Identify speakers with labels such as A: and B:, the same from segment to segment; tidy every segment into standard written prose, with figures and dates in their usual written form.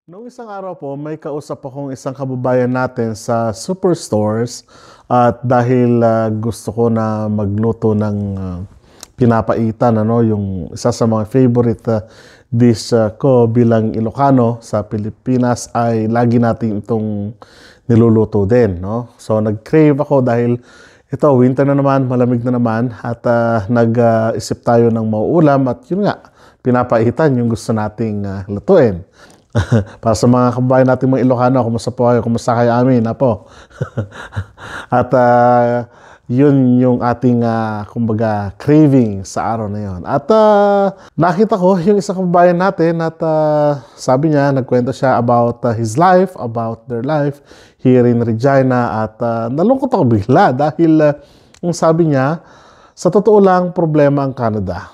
A: Noong isang araw po, may kausap akong isang kababayan natin sa superstores at dahil gusto ko na magluto ng pinapaitan, yung isa sa mga favorite dish ko bilang Ilocano sa Pilipinas ay lagi natin itong niluluto din, no? So nag-crave ako dahil ito, winter na naman, malamig na naman at nag-isip tayo ng mauulam at yun nga, pinapaitan yung gusto nating lutuin. Para sa mga kababayan natin mga Ilocano, kumusta po kayo? Kumusta kayo amin? Apo. At yun yung ating kumbaga craving sa araw na yun. At nakita ko yung isang kababayan natin at sabi niya, nagkwento siya about his life, about their life here in Regina at nalungkot ako bigla dahil yung sabi niya, sa totoo lang problema ang Canada.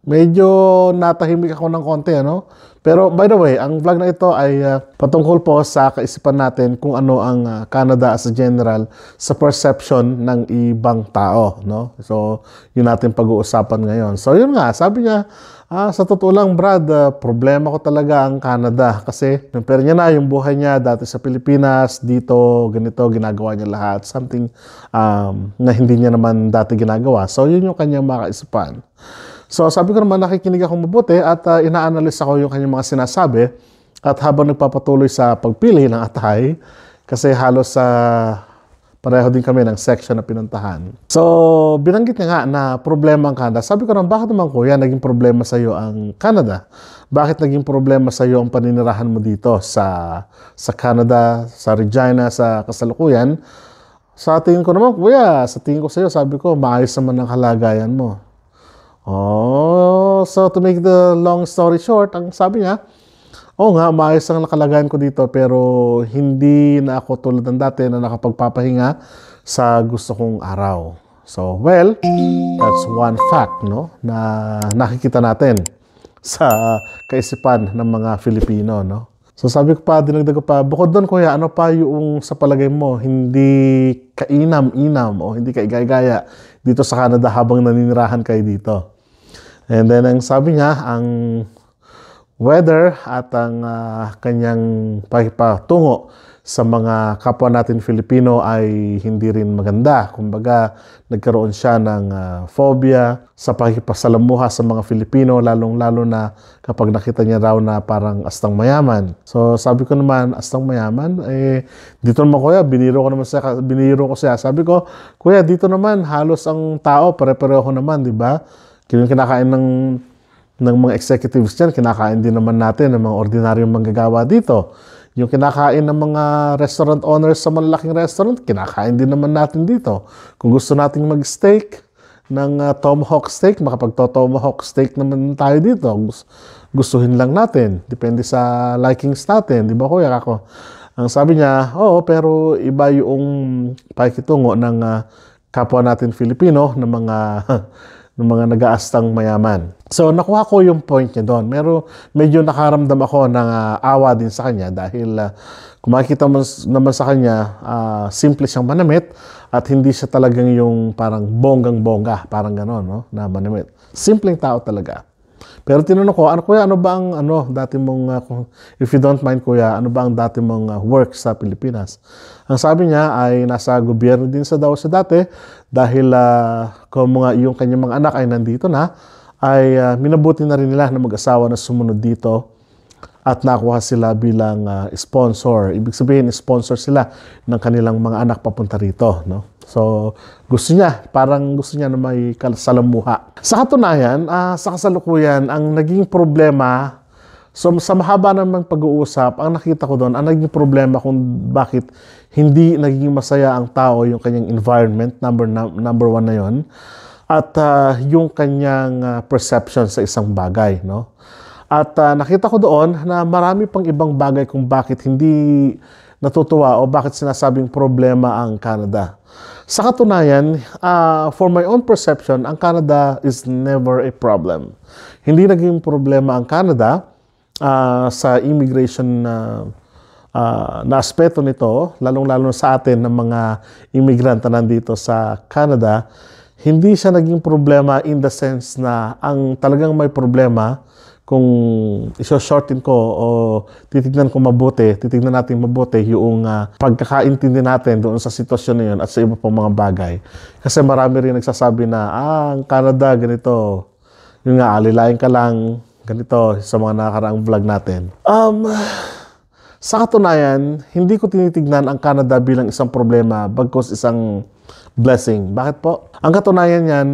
A: Medyo natahimik ako ng konti, ano? Pero by the way, ang vlog na ito ay patungkol po sa kaisipan natin kung ano ang Canada as a general sa perception ng ibang tao, no? So, yun natin pag-uusapan ngayon. So, yun nga, sabi niya, sa totoo lang, Brad, problema ko talaga ang Canada kasi compare niya na yung buhay niya dati sa Pilipinas, dito, ganito, ginagawa niya lahat. Something na hindi niya naman dati ginagawa. So, yun yung kanyang makaisipan. So sabi ko naman nakikinig akong mabuti at ina-analyze ako yung kanyang mga sinasabi at habang nagpapatuloy sa pagpili ng atay kasi halos pareho din kami ng section na pinuntahan. So binanggit niya nga na problema ang Canada. Sabi ko naman bakit naman kuya naging problema sa iyo ang Canada? Bakit naging problema sa iyo ang paninirahan mo dito sa Canada, sa Regina, sa kasalukuyan? Sa tingin ko naman kuya, sa tingin ko sa iyo sabi ko maayos naman ang kalagayan mo. Oh, so to make the long story short, ang sabi niya, nga, maayos ang nakalagayan ko dito pero hindi na ako tulad ng dati na nakapagpapahinga sa gusto kong araw. So, well, that's one fact, no, na nakikita natin sa kaisipan ng mga Filipino, no. So, sabi ko pa, dinagdag ko pa, bukod doon, kuya, ano pa yung sa palagay mo, hindi kainam-inam o hindi kaigay-gaya dito sa Canada habang naninirahan kayo dito? And then, ang sabi niya, ang weather at ang kanyang pakipatungo sa mga kapwa natin Filipino ay hindi rin maganda. Kumbaga, nagkaroon siya ng phobia sa pakikipasalamuha sa mga Filipino, lalong-lalo na kapag nakita niya raw na parang astang mayaman. So, sabi ko naman, astang mayaman, dito naman kuya, biniro ko siya. Sabi ko, kuya, dito naman, halos ang tao, pare-pareho naman, di ba? Kinakain ng mga executives dyan, kinakain din naman natin ng mga ordinaryong manggagawa dito. Yung kinakain ng mga restaurant owners sa malalaking restaurant, kinakain din naman natin dito. Kung gusto nating mag-steak ng tomahawk steak, makapagto-tomahawk steak naman tayo dito. Gustuhin lang natin. Depende sa likings natin. Di ba kuya ako? Ang sabi niya, pero iba yung pakikitungo ng kapwa natin Filipino ng mga nag-aastang mayaman. So, nakuha ko yung point niya doon. Medyo nakaramdam ako ng awa din sa kanya dahil kung makikita mo naman sa kanya, simple siyang manamit at hindi siya talagang yung parang bonggang-bongga, parang gano'n, no? Na manamit. Simpleng tao talaga. Pero tinanong ko, ano ba ang dati mong, if you don't mind kuya, ano ba ang dati mong work sa Pilipinas? Ang sabi niya ay nasa gobyerno din daw siya dati dahil kung yung kanyang mga anak ay nandito na, ay minabuti na rin nila na mag-asawa na sumunod dito at nakuha sila bilang sponsor. Ibig sabihin, sponsor sila ng kanilang mga anak papunta rito, no? So, gusto niya na may salamuha. Sa katunayan, sa kasalukuyan, ang naging problema, so sa mahaba naman pag-uusap, ang nakita ko doon, ang naging problema kung bakit hindi naging masaya ang tao, yung kanyang environment, number one na yon, at yung kanyang perception sa isang bagay, no? At nakita ko doon na marami pang ibang bagay kung bakit hindi natutuwa o bakit sinasabing problema ang Canada. Sa katunayan, for my own perception, ang Canada is never a problem. Hindi naging problema ang Canada sa immigration na aspeto nito, lalong-lalo sa atin ng mga immigrant na nandito sa Canada. Hindi siya naging problema in the sense na ang talagang may problema kung iso-shorten ko o titignan natin mabuti yung pagkakaintindi natin doon sa sitwasyon na yun at sa iba pang mga bagay. Kasi marami rin nagsasabi na, ang Canada, ganito. Yung nga, alilayan ka lang, ganito, sa mga nakakaraang vlog natin. Sa katunayan, hindi ko tinitignan ang Canada bilang isang problema, bagkus isang blessing. Bakit po? Ang katunayan yan,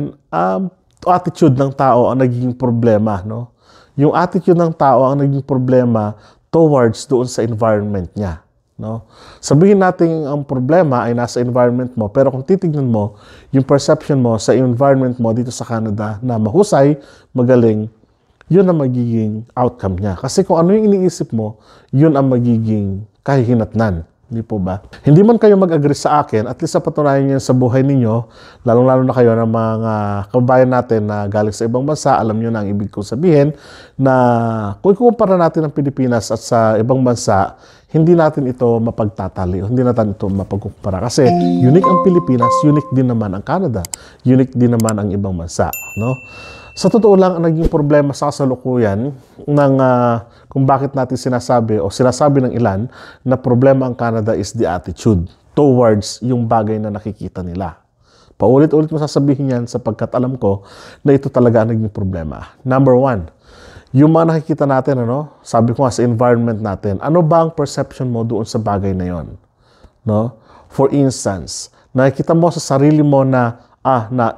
A: attitude ng tao ang naging problema, no? Yung attitude ng tao ang naging problema towards doon sa environment niya, no? Sabihin natin ang problema ay nasa environment mo, pero kung titignan mo yung perception mo sa environment mo dito sa Canada na mahusay, magaling, yun ang magiging outcome niya. Kasi kung ano yung iniisip mo, yun ang magiging kahihinatnan. Hindi po ba? Hindi man kayo mag-agree sa akin, at least sa patunayan niyo sa buhay ninyo, lalong-lalo na kayo ng mga kababayan natin na galing sa ibang bansa, alam niyo na ang ibig kong sabihin na kung ikukumpara natin ang Pilipinas at sa ibang bansa, hindi natin ito mapagtatali, hindi natin ito mapagkukumpara. Kasi unique ang Pilipinas, unique din naman ang Canada, unique din naman ang ibang bansa, no? Sa totoo lang, ang naging problema sa kasalukuyan ng kung bakit natin sinasabi o sinasabi ng ilan na problema ang Canada is the attitude towards yung bagay na nakikita nila. Paulit-ulit mo sasabihin yan sapagkat alam ko na ito talaga ang naging problema. Number one, yung mga nakikita natin, sabi ko nga sa environment natin, ano ba ang perception mo doon sa bagay na yon? No? For instance, nakikita mo sa sarili mo na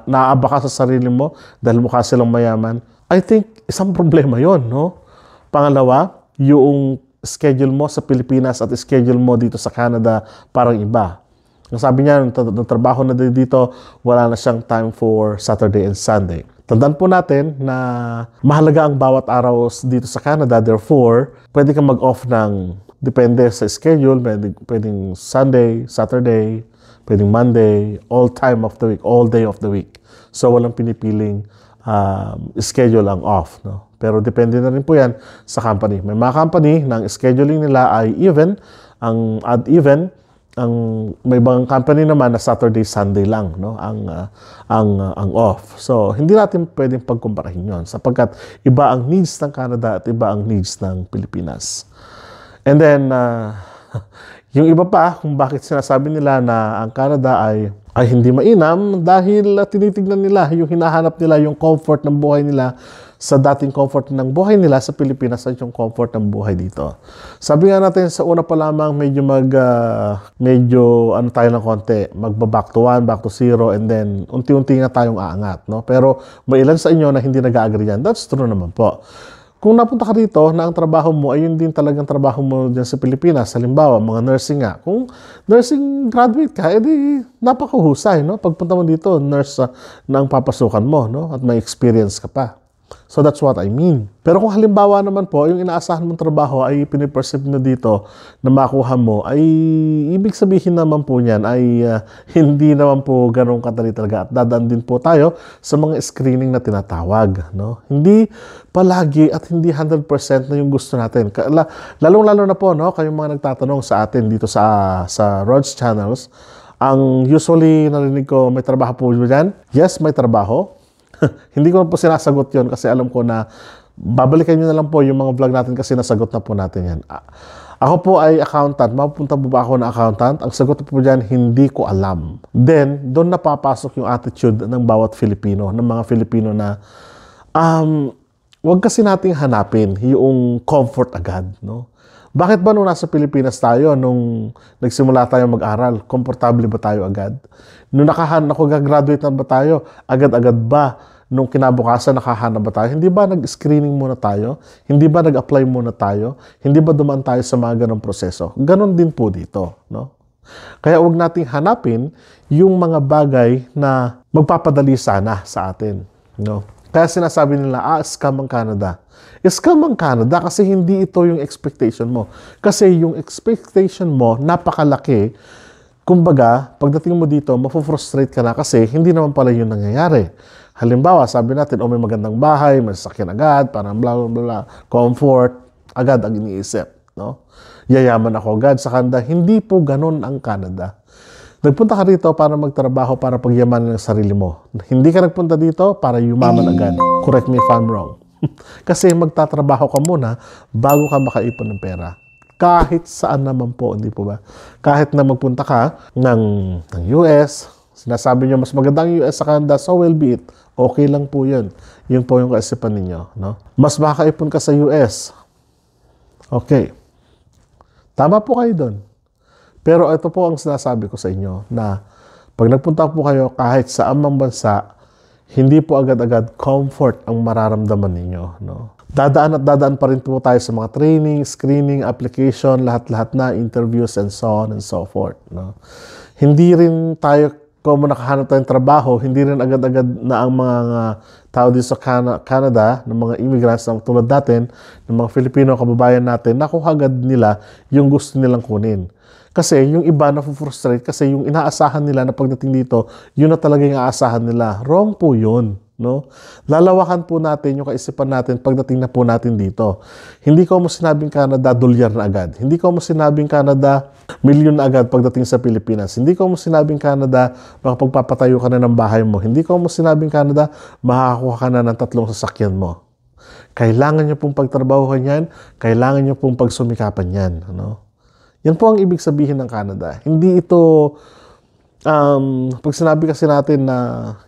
A: naaba ka sa sarili mo dahil mukha silang mayaman, I think isang problema yon, no? Pangalawa, yung schedule mo sa Pilipinas at schedule mo dito sa Canada parang iba. Ang sabi niya, nung trabaho na dito, wala na siyang time for Saturday and Sunday. Tandaan po natin na mahalaga ang bawat araw dito sa Canada, therefore, pwede kang mag-off ng depende sa schedule, pwedeng Sunday, Saturday, pwedeng Monday, all time of the week, all day of the week. So, walang pinipiling schedule ang off, no? Pero depende na rin po yan sa company. May mga company na ang scheduling nila ay even, ang odd even, may ibang company naman na Saturday, Sunday lang, no? Ang off. So, hindi natin pwedeng pagkumparahin yon sapagkat iba ang needs ng Canada at iba ang needs ng Pilipinas. And then, yung iba pa, kung bakit sinasabi nila na ang Canada ay hindi mainam dahil tinitignan nila yung hinahanap nila, yung comfort ng buhay nila sa dating comfort ng buhay nila sa Pilipinas at yung comfort ng buhay dito. Sabi nga natin sa una pa lamang medyo tayo ng konti, magba-back to 1, back to 0, and then unti-unti nga tayong aangat, no? Pero may ilan sa inyo na hindi nag-agree yan. That's true naman po. Kung napunta ka dito na ang trabaho mo ay yun din talagang trabaho mo dyan sa Pilipinas, halimbawa, mga nursing nga. Kung nursing graduate ka, edi napakahusay, no? Pagpunta mo dito, nurse na ang papasukan mo, no? At may experience ka pa. So that's what I mean. Pero kung halimbawa naman po, yung inaasahan mong trabaho ay piniperceive mo dito na makuha mo, ay ibig sabihin naman po niyan ay hindi naman po ganun kadali talaga. At dadaan din po tayo sa mga screening na tinatawag, no? Hindi palagi at hindi 100% na yung gusto natin. Lalong-lalo na po, no, kayong mga nagtatanong sa atin dito sa Rod's Channels, ang usually narinig ko, may trabaho po dyan? Yes, may trabaho. Hindi ko po sinasagot yon kasi alam ko na babalikan nyo na lang po yung mga vlog natin kasi nasagot na po natin yan. Ako po ay accountant. Mapupunta po ba ako na accountant? Ang sagot po dyan, hindi ko alam. Then, doon napapasok yung attitude ng bawat Filipino, ng mga Filipino na wag kasi nating hanapin yung comfort agad, no? Bakit ba nung nasa Pilipinas tayo, nung nagsimula tayo mag-aral, komportable ba tayo agad? Nung nakagraduate na ba tayo, agad-agad ba? Nung kinabukasan, nakahanap ba tayo? Hindi ba nag-screening muna tayo? Hindi ba nag-apply muna tayo? Hindi ba dumaan tayo sa mga ganong proseso? Ganon din po dito, no? Kaya huwag nating hanapin yung mga bagay na magpapadali sana sa atin, no? Kaya sinasabi nila, scam ang Canada. Scam ang Canada kasi hindi ito yung expectation mo. Kasi yung expectation mo, napakalaki. Kumbaga, pagdating mo dito, mafufrustrate ka na kasi hindi naman pala yun nangyayari. Halimbawa, sabi natin, may magandang bahay, may sasakyan agad, parang blah, blah, blah, comfort, agad ang iniisip, no? Yayaman ako agad sa Canada. Hindi po ganun ang Canada. Nagpunta ka rito para magtrabaho, para pagyamanan ng sarili mo. Hindi ka nagpunta dito para yumaman agad. Correct me if I'm wrong. Kasi magtatrabaho ka muna bago ka makaipon ng pera. Kahit saan naman po, hindi po ba? Kahit na magpunta ka ng US, sinasabi nyo mas maganda ang US sa Canada, so will be it. Okay lang po yun. Yun po yung kaisipan ninyo. No? Mas makakaipon ka sa US. Okay. Tama po kayo doon. Pero ito po ang sinasabi ko sa inyo na pag nagpunta po kayo kahit sa amang bansa, hindi po agad-agad comfort ang mararamdaman ninyo. No? Dadaan at dadaan pa rin po tayo sa mga training, screening, application, lahat-lahat na, interviews, and so on and so forth. No? Hindi rin tayo, kung nakahanap tayong trabaho, hindi rin agad-agad na ang mga tao dito sa Canada, ng mga immigrants na tulad natin, ng mga Filipino kababayan natin, nakuha agad nila yung gusto nilang kunin. Kasi yung iba na-frustrate kasi yung inaasahan nila na pagdating dito, yun na talaga yung aasahan nila. Wrong po yun. No? Lalawakan po natin yung kaisipan natin pagdating na po natin dito. Hindi ko mo sinabing Canada, dolyar na agad. Hindi ko mo sinabing Canada, milyon na agad pagdating sa Pilipinas. Hindi ko mo sinabing Canada, makapagpapatayo ka na ng bahay mo. Hindi ko mo sinabing Canada, makakakuha ka na ng 3 sasakyan mo. Kailangan nyo pong pagtrabahuhan yan, kailangan nyo pong pagsumikapan yan. Ano? Yan po ang ibig sabihin ng Canada. Hindi ito, pag sinabi kasi natin na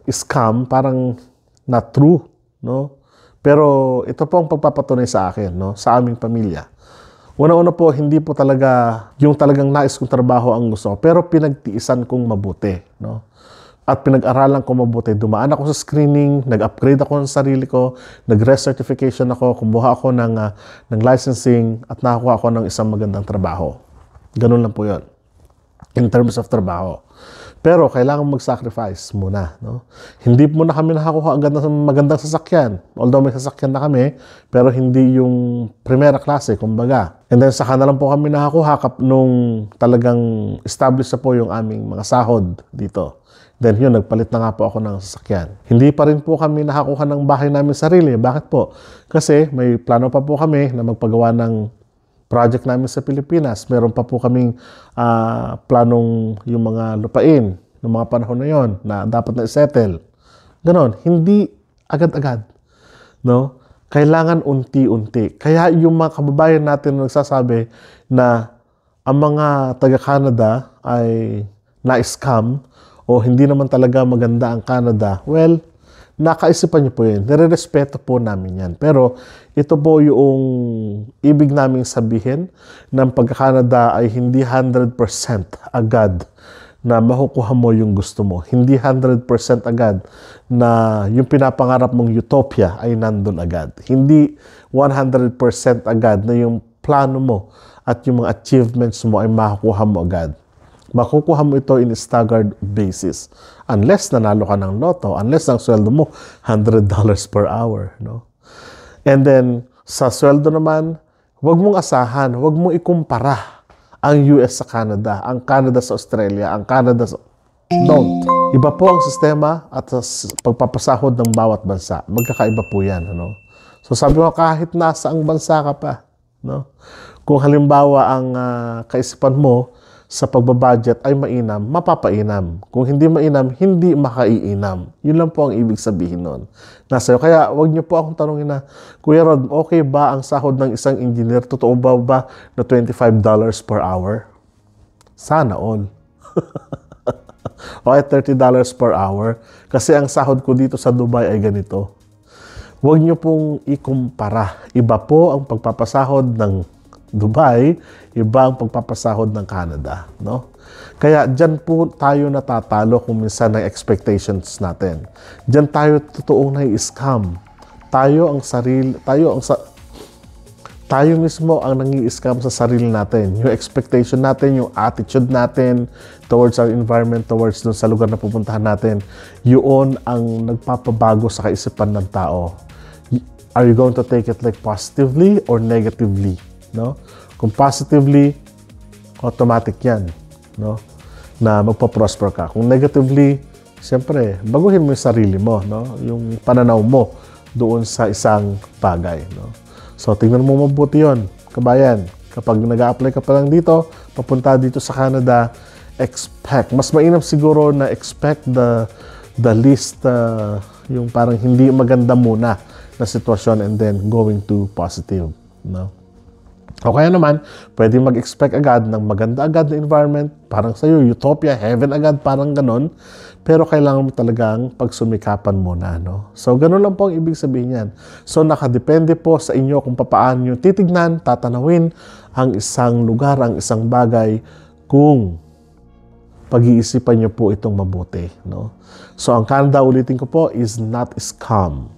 A: scam, parang not true. No? Pero ito po ang pagpapatunay sa akin, no? Sa aming pamilya. Una-una po, hindi po talaga yung talagang nais kong trabaho ang gusto ko, pero pinagtiisan kong mabuti. No? At pinag-aralan ko mabuti. Dumaan ako sa screening, nag-upgrade ako ng sarili ko, nag-recertification ako, kumuha ako ng licensing, at nakakuha ako ng isang magandang trabaho. Ganun lang po yun. In terms of trabaho. Pero kailangan mag-sacrifice muna. No? Hindi muna kami nakakuha agad ng magandang sasakyan. Although may sasakyan na kami, pero hindi yung primera klase, kumbaga. And then saka na lang po kami nakakuha nung talagang established na po yung aming mga sahod dito. Then yun, nagpalit na nga po ako ng sasakyan. Hindi pa rin po kami nakakuha ng bahay namin sarili. Bakit po? Kasi may plano pa po kami na magpagawa ng project namin sa Pilipinas. Meron pa po kaming planong yung mga lupain ng mga panahon na yon na dapat na isettle. Ganon. Hindi agad-agad. No? Kailangan unti-unti. Kaya yung mga kababayan natin na nagsasabi na ang mga taga-Canada ay na-scam o hindi naman talaga maganda ang Canada, well, nakaisipan niyo po yun. Nire-respeto po namin yan. Pero ito po yung ibig naming sabihin ng pagka-Canada ay hindi 100% agad na makukuha mo yung gusto mo. Hindi 100% agad na yung pinapangarap mong utopia ay nandun agad. Hindi 100% agad na yung plano mo at yung mga achievements mo ay makukuha mo agad. Makukuha mo ito in a staggered basis. Unless nanalo ka ng loto, unless ang sweldo mo $100 per hour. No? And then, sa sweldo naman, huwag mong asahan, huwag mong ikumpara ang US sa Canada, ang Canada sa Australia, ang Canada sa... Don't. Iba po ang sistema at pagpapasahod ng bawat bansa. Magkakaiba po yan. Ano? So sabi ko, kahit nasa ang bansa ka pa, no? Kung halimbawa ang kaisipan mo sa pagbabudget ay mainam, mapapainam. Kung hindi mainam, hindi makaiinam. Yun lang po ang ibig sabihin nun. Nasa iyo. Kaya wag niyo po akong tanongin na, Kuya Rod, okay ba ang sahod ng isang engineer? Totoo ba na $25 per hour? Sana all. O ay $30 per hour. Kasi ang sahod ko dito sa Dubai ay ganito. Huwag niyo pong ikumpara. Iba po ang pagpapasahod ng Dubai, iba ang pagpapasahod ng Canada, no? Kaya diyan po tayo natatalo kung minsan ng expectations natin. Diyan tayo totoong nai-scam. Tayo mismo ang nangi-scam sa sarili natin. Yung expectation natin, yung attitude natin towards our environment, towards dun sa lugar na pupuntahan natin, yun ang nagpapabago sa kaisipan ng tao. Are you going to take it like positively or negatively? No? Kung positively, automatic yan, no? Na magpa-prosper ka. Kung negatively, siyempre, baguhin mo yung sarili mo, no? Yung pananaw mo doon sa isang bagay, no? So, tingnan mo mabuti yun, kabayan. Kapag nag-a-apply ka pa lang dito, papunta dito sa Canada, expect. Mas mainam siguro na expect the least, yung parang hindi maganda muna na sitwasyon and then going to positive, no? O kaya naman, pwede mag-expect agad ng maganda agad na environment, parang sa'yo, utopia, heaven agad, parang ganon. Pero kailangan mo talagang pagsumikapan muna, no? So, ganon lang po ang ibig sabihin yan. So, nakadepende po sa inyo kung paano nyo titignan, tatanawin ang isang lugar, ang isang bagay, kung pag-iisipan nyo po itong mabuti, no? So, ang Canada, ulitin ko po, is not scam.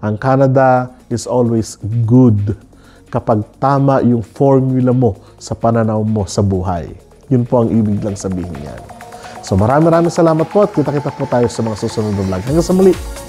A: Ang Canada is always good kapag tama yung formula mo sa pananaw mo sa buhay. Yun po ang ibig lang sabihin yan. So maraming salamat po at kita-kita po tayo sa mga susunod na vlog. Hanggang sa muli!